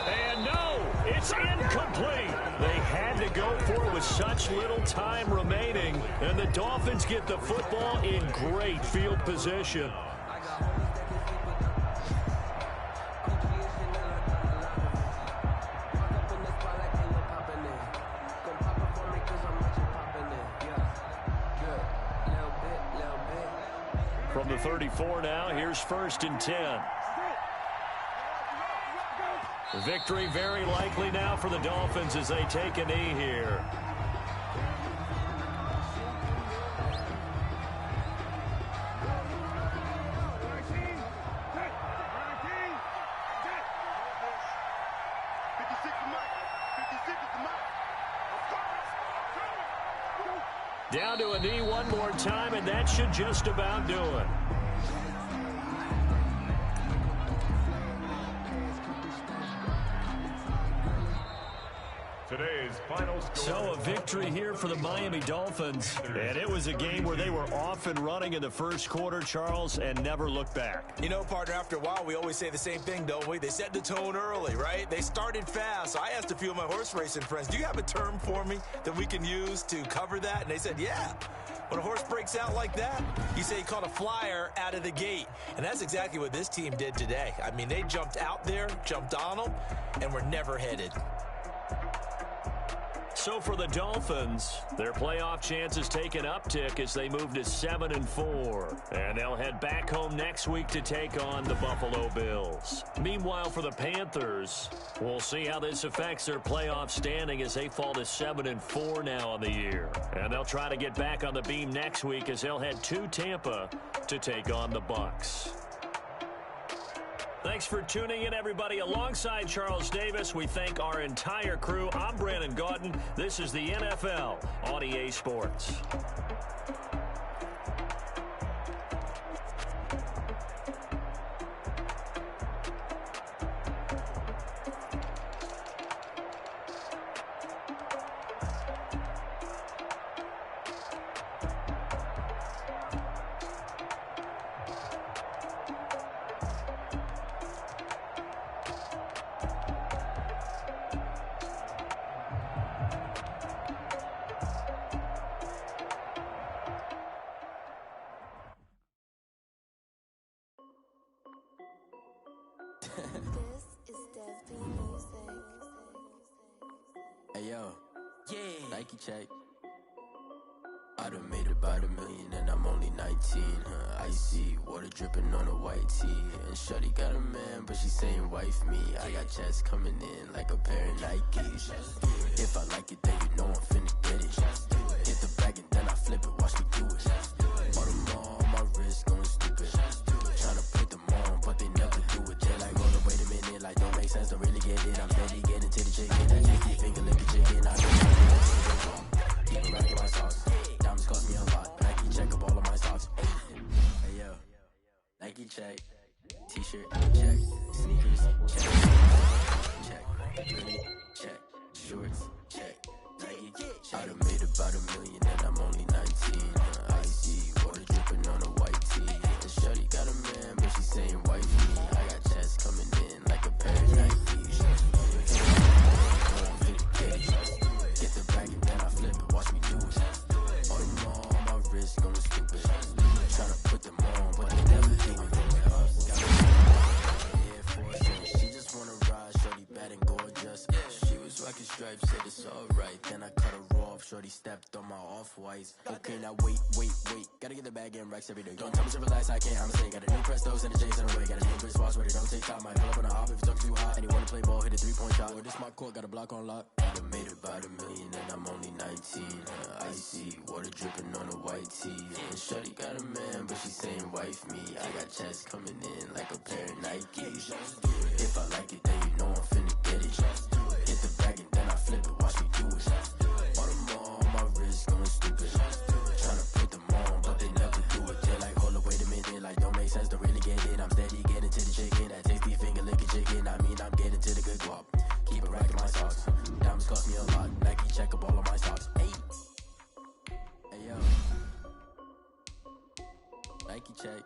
And no, it's incomplete. They had to go for it with such little time remaining, and the Dolphins get the football in great field position. From the 34 now, here's 1st and 10. Victory very likely now for the Dolphins as they take a knee here. Down to a knee one more time, and that should just about do it. Today's final score. So a victory here for the Miami Dolphins. And it was a game where they were off and running in the first quarter, Charles, and never looked back. You know, partner, after a while, we always say the same thing, don't we? They set the tone early, right? They started fast. So I asked a few of my horse racing friends, do you have a term for me that we can use to cover that? And they said, yeah. When a horse breaks out like that, you say he caught a flyer out of the gate. And that's exactly what this team did today. I mean, they jumped out there, jumped on them, and were never headed. So for the Dolphins, their playoff chances take an uptick as they move to 7-4. And they'll head back home next week to take on the Buffalo Bills. Meanwhile, for the Panthers, we'll see how this affects their playoff standing as they fall to 7-4 now on the year. And they'll try to get back on the beam next week as they'll head to Tampa to take on the Bucs. Thanks for tuning in, everybody. Alongside Charles Davis, we thank our entire crew. I'm Brandon Gaudin. This is the NFL on EA Sports. Hey yo, yeah, Nike check. I done made about $1 million and I'm only 19. Icy water dripping on a white tee. And shorty got a man, but she saying wife me. I got checks coming in like a pair of Nikes. If I like it, then you know I'm finna get it. Hit the bag and then I flip it, watch me do it. All them on my wrist going stupid. Tryna put them on, but they never do it. They're like, hold up, wait a minute, like don't make sense, don't really get it. T-shirt, check. Sneakers, check. Check. Hoodie, check. Shorts, check. Nike, I done made about $1 million and I'm only 19. Icy, water dripping on a white tee. And shorty got a man, but she saying wife me. I got checks coming in like a pair of Nikes. Get the bag and then I flip it, watch me do it. On my wrist going stupid. Tryna put them on, but they never do it. Air Force, and she just wanna ride, shorty bad and gorgeous. She was rocking stripes, said it's alright. Then I cut her off, shorty stepped on my off-whites. Okay, now wait. Gotta get the bag and racks every day. Don't tell me to relax, I can't, I'ma say. Got a new Prestos and a J's in a way. Got a new wristwatch, but it don't take time. I pull up on a hop if it's talking too hot. And you wanna play ball, hit a 3-point shot. Or this my court, got a block on lock. I done made about $1 million and I'm only 19. Icy, water dripping on a white tee. And shorty got a man, but she saying wife me. I got checks coming in like a pair of Nikes. If I like it, then you know I'm finna get it. Get the bag and then I flip it, watch me do it. On them all, my wrist going stupid. Tryna put them on, but they never do it. They're like, hold up, wait a minute, like don't make sense, don't really get it. I'm steady getting to the chicken, that tasty finger licking chicken. I mean, I'm getting to the good guap. Keep it racking my socks. Diamonds cost me a lot. Nike check up all of my stocks. Hey yo. Nike check.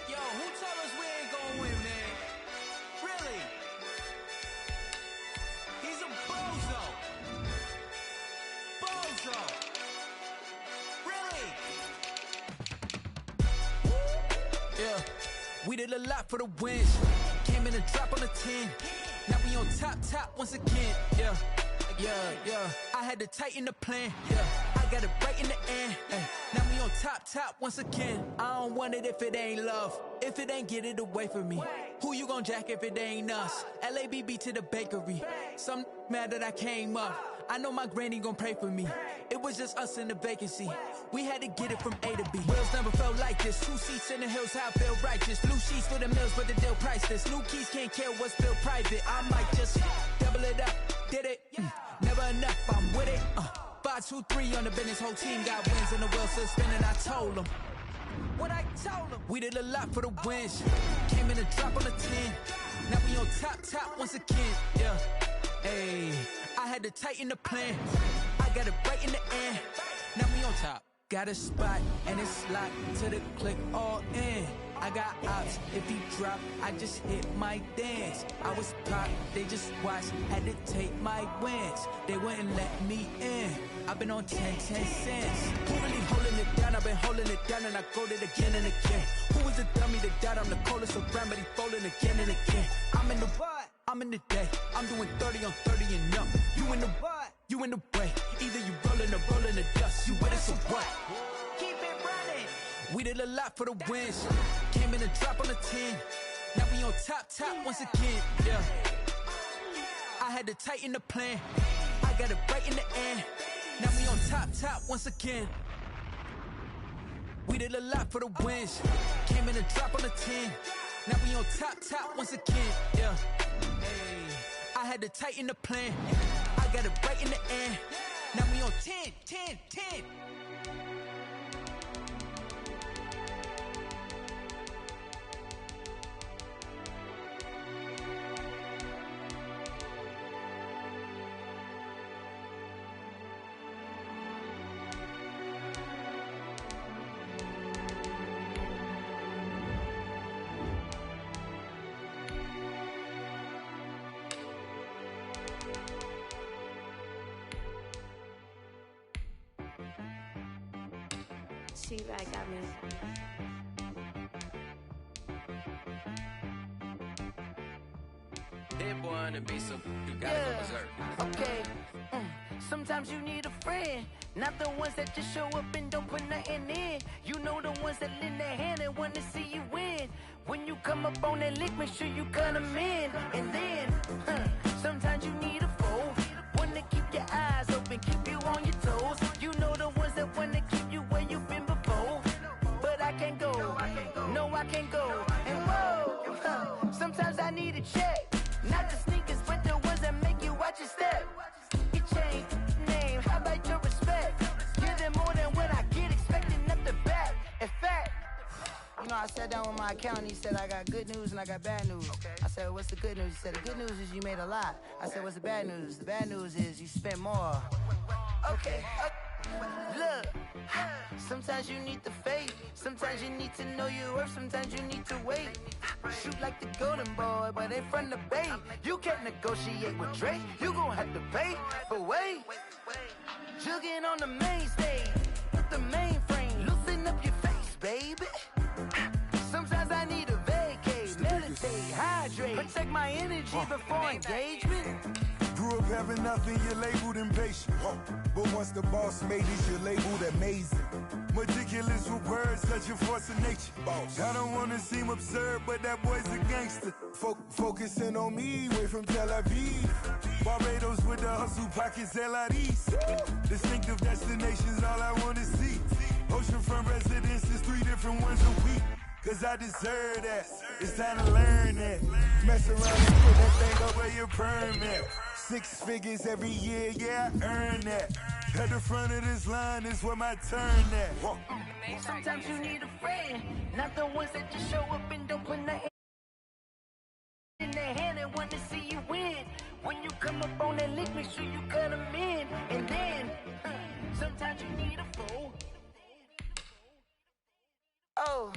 Yo, who told us we ain't gonna win, man? Really? He's a bozo. Really? Yeah, we did a lot for the wins. Came in a drop on a 10. Now we on top once again. Yeah. I had to tighten the plan. Yeah, I got it right in the end. Now we on top once again. I don't want it if it ain't love. If it ain't, get it away from me. Who you gon' jack if it ain't us? LABB to the bakery. Some mad that I came up. I know my granny gon' pray for me. It was just us in the vacancy. We had to get it from A to B. Wheels never felt like this. 2 seats in the hills, how I feel righteous. Blue sheets for the mills, but the deal priceless. New keys can't care what's still private. I might just double it up. Did it? Never enough, I'm with it. 5, 2, 3 on the business. Whole team got wins and the wheels still spinning. I told them. What I told them. We did a lot for the wins. Came in a drop on the 10. Now we on top once again. Yeah. Hey, I had to tighten the plan. I got it right in the end. Now we on top. Got a spot and it's locked to the click all in. I got ops, if he drop, I just hit my dance. I was pop, they just watched, had to take my wins. They wouldn't let me in. I've been on 10 cents. Who really holding it down? I've been holding it down and I go it again and again. Who was the dummy that died? I'm the coldest around, but he folding again and again. I'm in the what? I'm in the day. I'm doing 30 on 30 and up. You in the what? You in the way. Either you rolling or rolling the dust. You with us or what? Keep it running. We did a lot for the wins. Came in a drop on the 10. Now we on top once again. Yeah. I had to tighten the plan. I got it right in the end. Now we on top once again. We did a lot for the wins. Came in a drop on the 10. Now we on top once again. Yeah. Hey, I had to tighten the plan. I got it right in the end. Now we on 10. T-Rag got me. That boy on the beat, so you gotta go berserk. Okay. Sometimes you need a friend, not the ones that just show up and don't put nothing in. You know the ones that lend their hand and want to see you win. When you come up on that lick, make sure you cut them in. And then, sometimes you need a foe, one to keep your eyes open, keep you on your toes. You know the ones that want to keep you where you've been before. But I can't go, no I can't go. And whoa, sometimes I need need a check. Not the sneakers, but the ones that make you watch your step. Your chain, name, how about your respect? Give them more than what I get, expecting up the back. In fact, you know, I sat down with my accountant. He said, I got good news and I got bad news. Okay. I said, what's the good news? He said, the good news is you made a lot. I said, what's the bad news? The bad news is you spent more. Okay. Look, sometimes you need the faith. Sometimes you need to know your worth. Sometimes you need to wait. Shoot like the golden boy, but they from the bay. You can't negotiate with Drake. You gon' have to pay. But wait, jugging on the main stage with the mainframe. Loosen up your face, baby. Sometimes I need a vacate, meditate, hydrate, protect my energy before engagement. Grew up having nothing, you're labeled impatient. But once the boss made it, you're labeled amazing. Meticulous with words, such a force of nature. I don't wanna seem absurd, but that boy's a gangster. Focusing on me, way from Tel Aviv. Barbados with the hustle pockets, LIDs. Distinctive destinations, all I wanna see. Oceanfront residences, 3 different ones a week. Cause I deserve that, it's time to learn that. Mess around and put that thing up where your permit. 6 figures every year, yeah, I earn that. At the front of this line is where my turn at. Sometimes you need a friend, not the ones that just show up and don't put nothing in their hand and want to see you win. When you come up on that lick, make sure you cut them in. And then, sometimes you need a fool. Oh.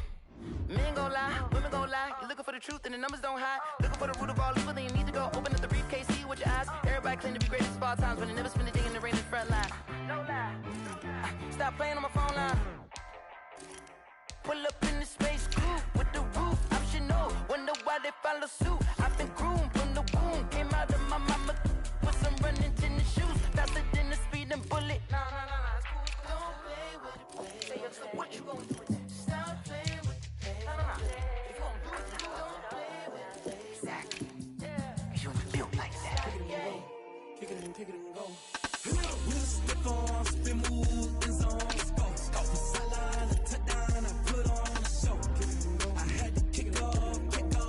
Men gon' lie, women gon' lie. You're looking for the truth and the numbers don't hide. Looking for the root of all evil, then you need to go open up the briefcase, see with your eyes. Everybody claim to be greatest of all times, but they never spend a day in the rain in the front line. No lie. Stop playing on my phone line. Pull up in the space coupe with the roof optional. Wonder why they follow suit. I've been groomed from the womb. Came out of my mama with some running tennis shoes. Faster than the speeding bullet. No, it's cool. Don't play with it, play. So what you gonna do with that? Stop playing with it. No. If you gon' do it, you don't play with it. Exactly. Yeah. You ain't built like that. Kick it and go. We'll step on, spin, move, and zone. Let's go. Off the sideline, a touchdown, I put on a show. I had to kick off and go.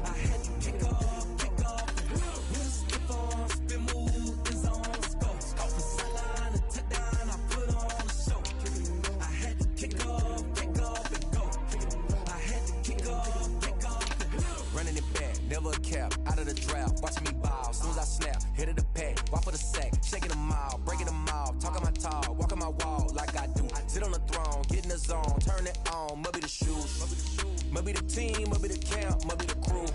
I had to kick off and go. We'll step on, spin, move, and zone. Let's go. Off the sideline, a touchdown, I put on a show. I had to kick off and go. I had to kick off and go. Running it back, never a cap, out of the draft, watching me ball. Soon as I snap, hit of the pack, walk for the sack, shaking them all, breaking them off, talking my talk, walking my wall like I do. Sit on the throne, get in the zone, turn it on, must be the shoes, must be the team, must be the camp, must be the crew.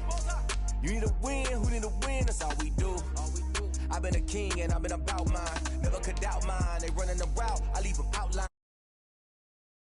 You need a win, who need a win, that's all we do. I've been a king and I've been about mine, never could doubt mine, they running the route, I leave them outline.